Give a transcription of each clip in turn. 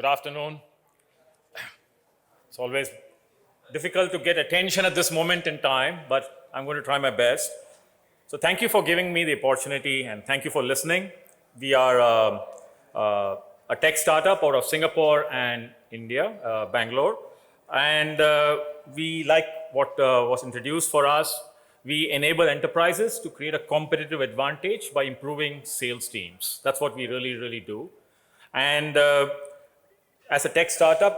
afternoon. It's always difficult to get attention at this moment in time, but I'm going to try my best. So thank you for giving me the opportunity and thank you for listening. We are a tech startup out of Singapore and India, Bangalore. And we like what was introduced for us. We enable enterprises to create a competitive advantage by improving sales teams. That's what we really do. And as a tech startup,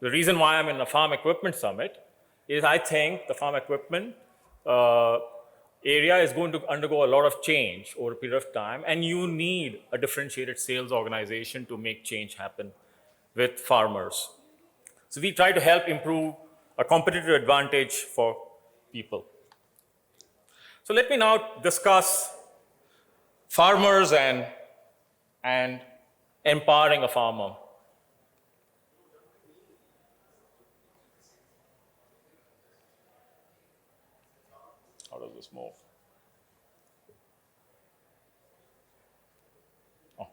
the reason why I'm in the Farm Equipment Summit is I think the farm equipment area is going to undergo a lot of change over a period of time, and you need a differentiated sales organization to make change happen with farmers. So we try to help improve a competitive advantage for people. So let me now discuss farmers and empowering a farmer. How does this move? Oh,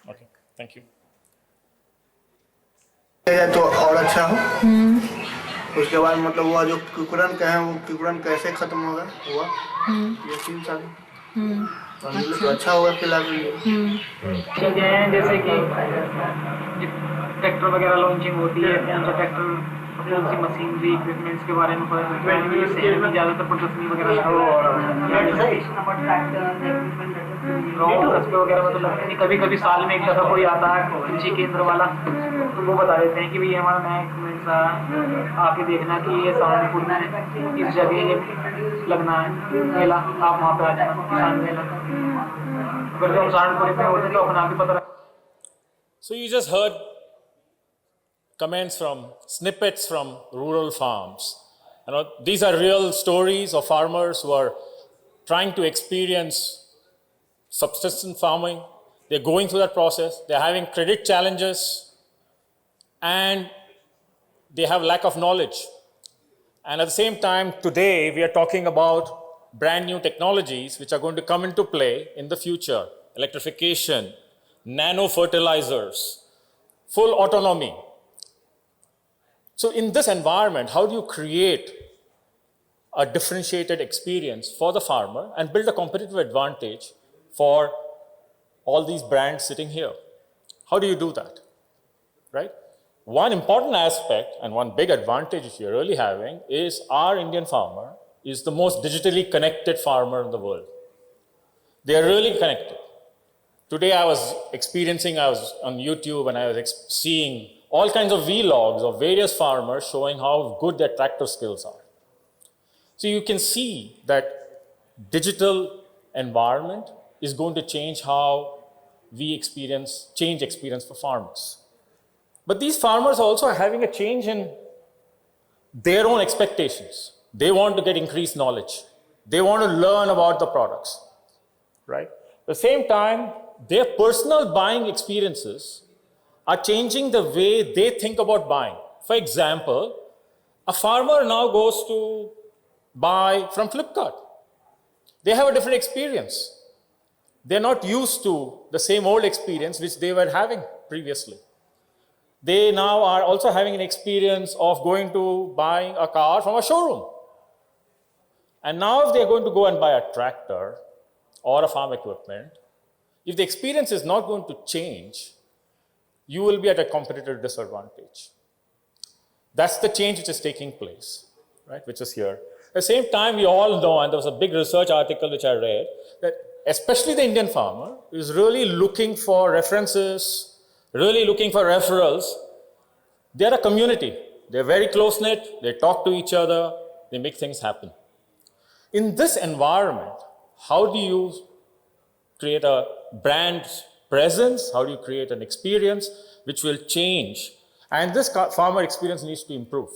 okay, thank you. तो और अच्छा हो उसके बाद मतलब वो जो कुकुरन का है वो कुकुरन कैसे खत्म होगा हुआ ये 3 साल तो अच्छा होगा फिलहाल जैसे कि ट्रैक्टर वगैरह लॉन्चिंग होती है ट्रैक्टर कौन सी मशीनरी इक्विपमेंट्स के बारे में पता चलता है ज़्यादातर प्रदर्शनी वगैरह कस्बे वगैरह में तो लगता नहीं कभी साल में एक दफ़ा कोई आता है कृषि केंद्र वाला तो वो बता देते हैं कि भाई हमारा नया इक्विपमेंट्स आके देखना कि ये सहारनपुर में इस जगह लगना है मेला आप वहाँ पे आ जाना किसान मेला अगर जो हम सहारनपुर में होते तो अपना भी पता। So you just heard comments from snippets from rural farms. These are real stories of farmers who are trying to experience subsistence farming. They're going through that process. They're having credit challenges and they have lack of knowledge. And at the same time, today we are talking about brand new technologies which are going to come into play in the future. Electrification, nano fertilizers, full autonomy. So in this environment, how do you create a differentiated experience for the farmer and build a competitive advantage for all these brands sitting here? How do you do that, right? One important aspect and one big advantage you're really having is our Indian farmer is the most digitally connected farmer in the world. They are really connected. Today I was on YouTube and I was seeing all kinds of vlogs of various farmers showing how good their tractor skills are. So you can see that digital environment is going to change how we change experience for farmers. But these farmers also are having a change in their own expectations. They want to get increased knowledge. They want to learn about the products, right? At the same time, their personal buying experiences are changing the way they think about buying. For example, a farmer now goes to buy from Flipkart. They have a different experience. They're not used to the same old experience which they were having previously. They now are also having an experience of going to buying a car from a showroom. And now if they're going to go and buy a tractor or a farm equipment, if the experience is not going to change, you will be at a competitive disadvantage. That's the change which is taking place, right, which is here. At the same time, we all know, and there was a big research article which I read, that especially the Indian farmer is really looking for references, really looking for referrals. They're a community. They're very close-knit. They talk to each other. They make things happen. In this environment, how do you create a brand presence? How do you create an experience which will change? And this farmer experience needs to improve.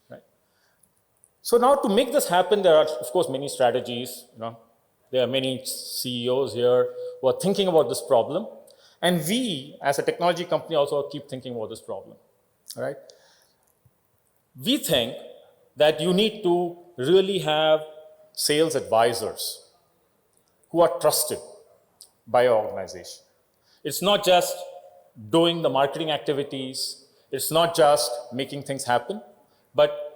Right? So now to make this happen, there are, of course, many strategies. There are many CEOs here who are thinking about this problem. And we, as a technology company, also keep thinking about this problem. All right? We think that you need to really have sales advisors who are trusted by your organization. It's not just doing the marketing activities. It's not just making things happen, but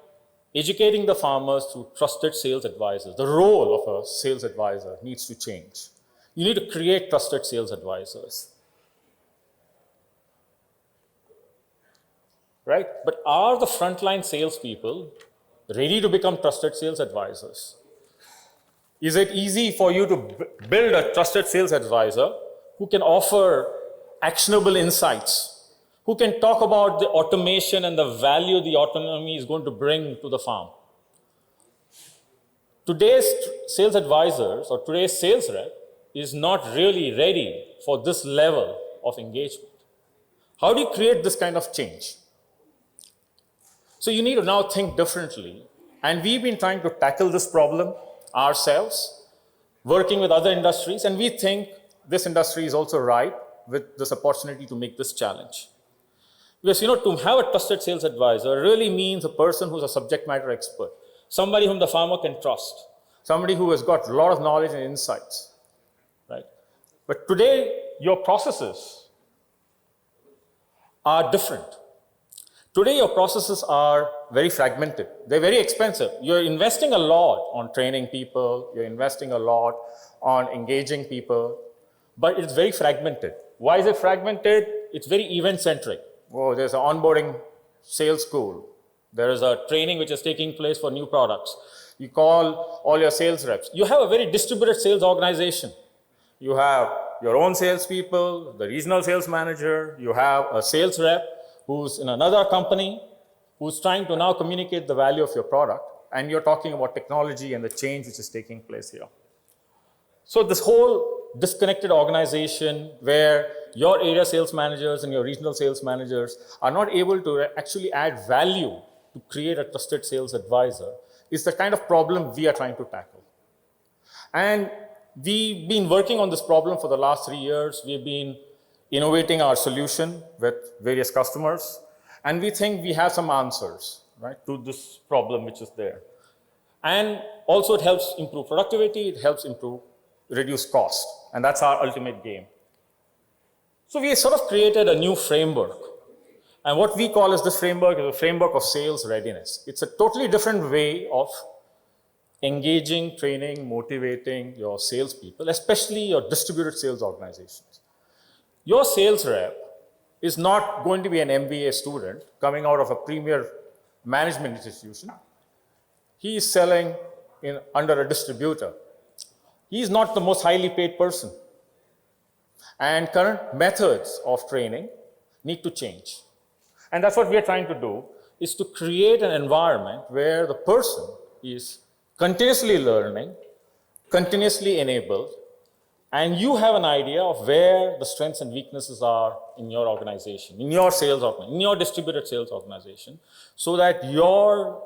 educating the farmers through trusted sales advisors. The role of a sales advisor needs to change. You need to create trusted sales advisors. Right? But are the frontline salespeople ready to become trusted sales advisors? Is it easy for you to build a trusted sales advisor who can offer actionable insights, who can talk about the automation and the value the autonomy is going to bring to the farm? Today's sales advisors or today's sales rep is not really ready for this level of engagement. How do you create this kind of change? So you need to now think differently. And we've been trying to tackle this problem ourselves, working with other industries, and we think this industry is also ripe with this opportunity to make this challenge. Because, to have a trusted sales advisor really means a person who's a subject matter expert, somebody whom the farmer can trust, somebody who has got a lot of knowledge and insights, right? But today, your processes are different. Today, your processes are very fragmented. They're very expensive. You're investing a lot on training people. You're investing a lot on engaging people. But it's very fragmented. Why is it fragmented? It's very event-centric. Oh, there's an onboarding sales school. There is a training which is taking place for new products. You call all your sales reps. You have a very distributed sales organization. You have your own salespeople, the regional sales manager. You have a sales rep who's in another company, who's trying to now communicate the value of your product, and you're talking about technology and the change which is taking place here. So this whole disconnected organization where your area sales managers and your regional sales managers are not able to actually add value to create a trusted sales advisor is the kind of problem we are trying to tackle. And we've been working on this problem for the last 3 years. We've been innovating our solution with various customers, and we think we have some answers, right, to this problem which is there. And also it helps improve productivity, it helps reduce cost, and that's our ultimate game. So we sort of created a new framework, and what we call as this framework is a framework of sales readiness. It's a totally different way of engaging, training, motivating your salespeople, especially your distributed sales organizations. Your sales rep is not going to be an MBA student coming out of a premier management institution. He is selling under a distributor. He is not the most highly paid person. And current methods of training need to change. And that's what we are trying to do, is to create an environment where the person is continuously learning, continuously enabled, and you have an idea of where the strengths and weaknesses are in your organization, in your sales organization, in your distributed sales organization, so that your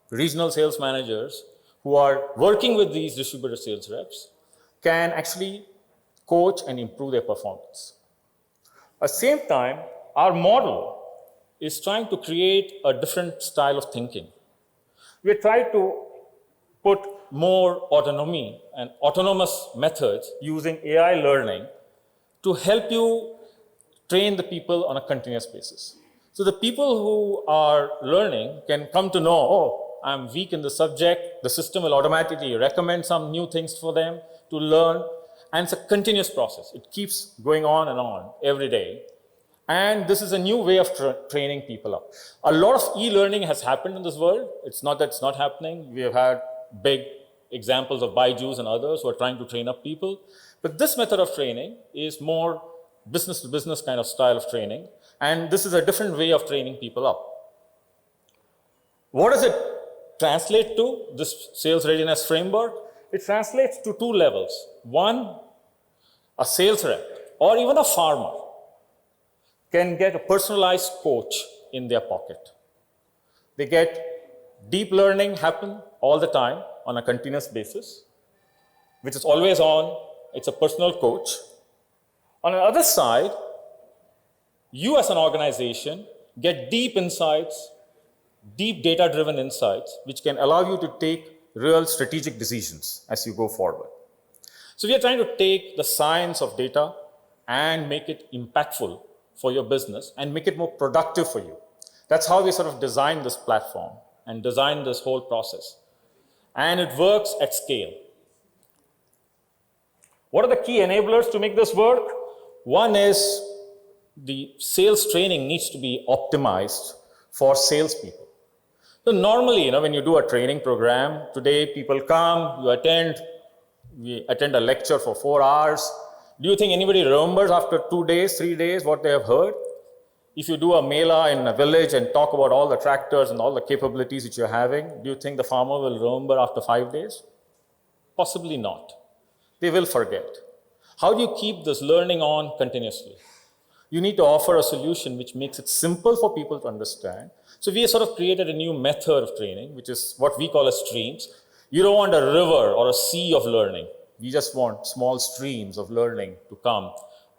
regional sales managers who are working with these distributed sales reps can actually coach and improve their performance. At the same time, our model is trying to create a different style of thinking. We try to put more autonomy and autonomous methods using AI learning to help you train the people on a continuous basis. So the people who are learning can come to know, oh, I'm weak in the subject, the system will automatically recommend some new things for them to learn, and it's a continuous process. It keeps going on every day. And this is a new way of training people up. A lot of e-learning has happened in this world. It's not that it's not happening. We have had big examples of Byju's and others who are trying to train up people. But this method of training is more business-to-business kind of style of training. And this is a different way of training people up. What does it translate to, this sales readiness framework? It translates to 2 levels. One, a sales rep or even a farmer can get a personalized coach in their pocket. They get deep learning happen all the time on a continuous basis, which is always on. It's a personal coach. On the other side, you as an organization get deep insights, deep data-driven insights, which can allow you to take real strategic decisions as you go forward. So we are trying to take the science of data and make it impactful for your business and make it more productive for you. That's how we sort of designed this platform and designed this whole process. And it works at scale. What are the key enablers to make this work? One is the sales training needs to be optimized for salespeople. So normally, when you do a training program, today people come, we attend a lecture for 4 hours. Do you think anybody remembers after 2 days, 3 days what they have heard? If you do a mela in a village and talk about all the tractors and all the capabilities that you're having, do you think the farmer will remember after 5 days? Possibly not. They will forget. How do you keep this learning on continuously? You need to offer a solution which makes it simple for people to understand. So we have sort of created a new method of training, which is what we call as streams. You don't want a river or a sea of learning. We just want small streams of learning to come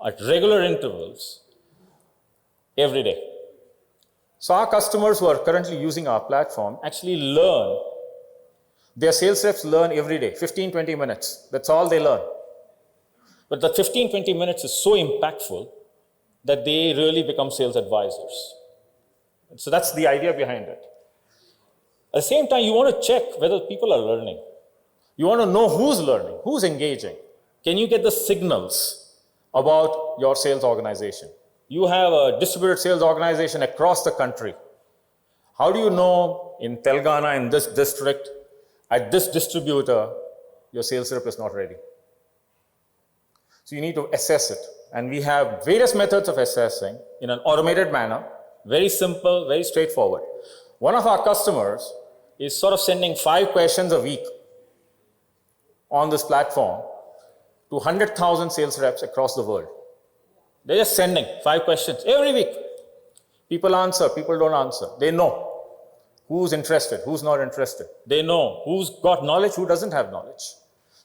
at regular intervals every day. So our customers who are currently using our platform actually learn. Their sales reps learn every day, 15, 20 minutes. That's all they learn. But the 15, 20 minutes is so impactful that they really become sales advisors. So that's the idea behind it. At the same time, you want to check whether people are learning. You want to know who's learning, who's engaging. Can you get the signals about your sales organization? You have a distributed sales organization across the country. How do you know in Telangana, in this district, at this distributor, your sales rep is not ready? So you need to assess it. And we have various methods of assessing in an automated manner, very simple, very straightforward. One of our customers is sort of sending 5 questions a week on this platform to 100,000 sales reps across the world. They're just sending 5 questions every week. People answer, people don't answer. They know who's interested, who's not interested. They know who's got knowledge, who doesn't have knowledge.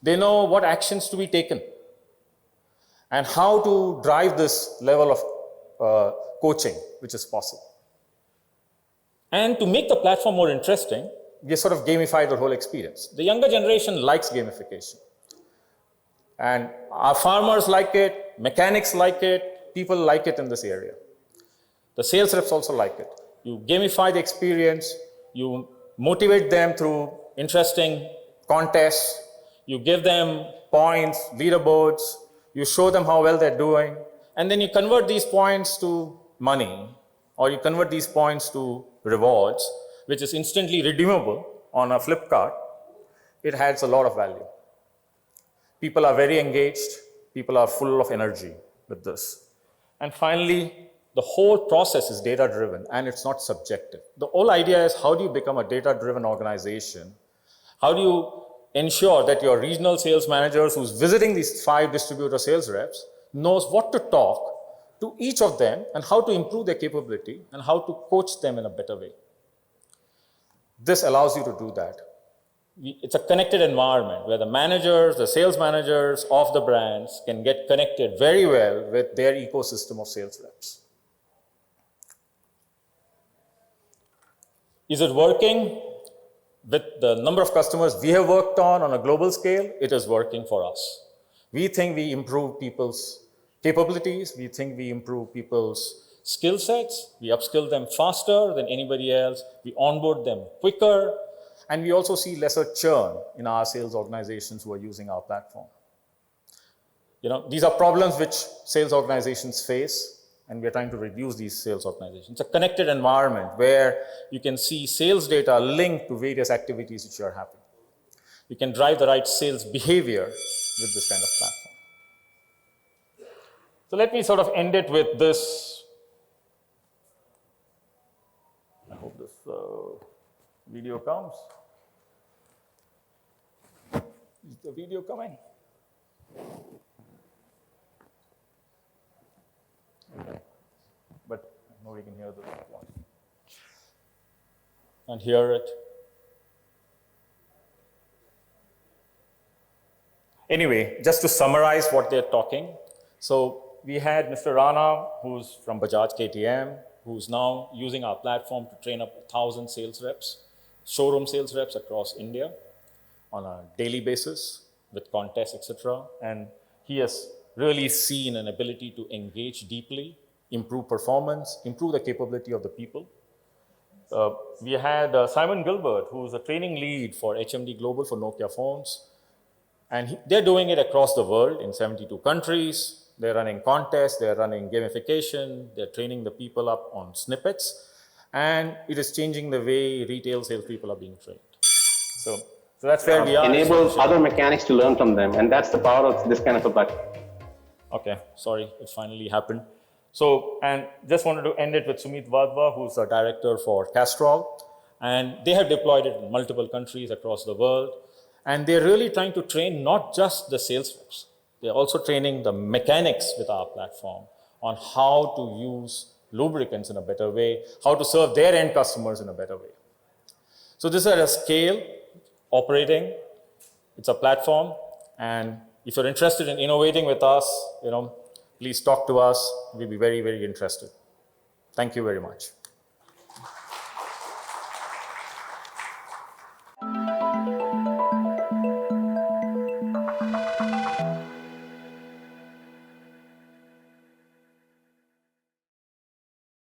They know what actions to be taken and how to drive this level of coaching, which is possible. And to make the platform more interesting, we sort of gamify the whole experience. The younger generation likes gamification. And our farmers like it, mechanics like it, people like it in this area. The sales reps also like it. You gamify the experience, you motivate them through interesting contests, you give them points, leaderboards, you show them how well they're doing, and then you convert these points to money, or you convert these points to rewards, which is instantly redeemable on a Flipkart. It adds a lot of value. People are very engaged. People are full of energy with this. And finally, the whole process is data-driven, and it's not subjective. The whole idea is, how do you become a data-driven organization? How do you ensure that your regional sales managers who's visiting these 5 distributor sales reps knows what to talk to each of them and how to improve their capability and how to coach them in a better way? This allows you to do that. It's a connected environment where the managers, the sales managers of the brands can get connected very well with their ecosystem of sales reps. Is it working? With the number of customers we have worked on a global scale, it is working for us. We think we improve people's capabilities. We think we improve people's skill sets. We upskill them faster than anybody else. We onboard them quicker. And we also see lesser churn in our sales organizations who are using our platform. These are problems which sales organizations face, and we're trying to reduce these sales organizations. It's a connected environment where you can see sales data linked to various activities which are happening. You can drive the right sales behavior with this kind of platform. So let me sort of end it with this. I hope this video comes. Is the video coming? Okay. But nobody can hear this one. And hear it. Anyway, just to summarize what they're talking. So we had Mr. Rana, who's from Bajaj KTM, who's now using our platform to train up 1,000 sales reps, showroom sales reps across India on a daily basis with contests, etc. And he has really seen an ability to engage deeply improve performance, improve the capability of the people. We had Simon Gilbert, who's a training lead for HMD Global for Nokia phones. And they're doing it across the world in 72 countries. They're running contests, they're running gamification, they're training the people up on snippets. And it is changing the way retail salespeople are being trained. So that's where we are. Enable other mechanics to learn from them. And that's the power of this kind of a platform. Okay, sorry, it finally happened. So, and just wanted to end it with Sumit Vadva, who's the director for Castrol. And they have deployed it in multiple countries across the world. And they're really trying to train not just the sales reps, they're also training the mechanics with our platform on how to use lubricants in a better way, how to serve their end customers in a better way. So this is at a scale, operating, it's a platform, and if you're interested in innovating with us, please talk to us. We'll be very, very interested. Thank you very much.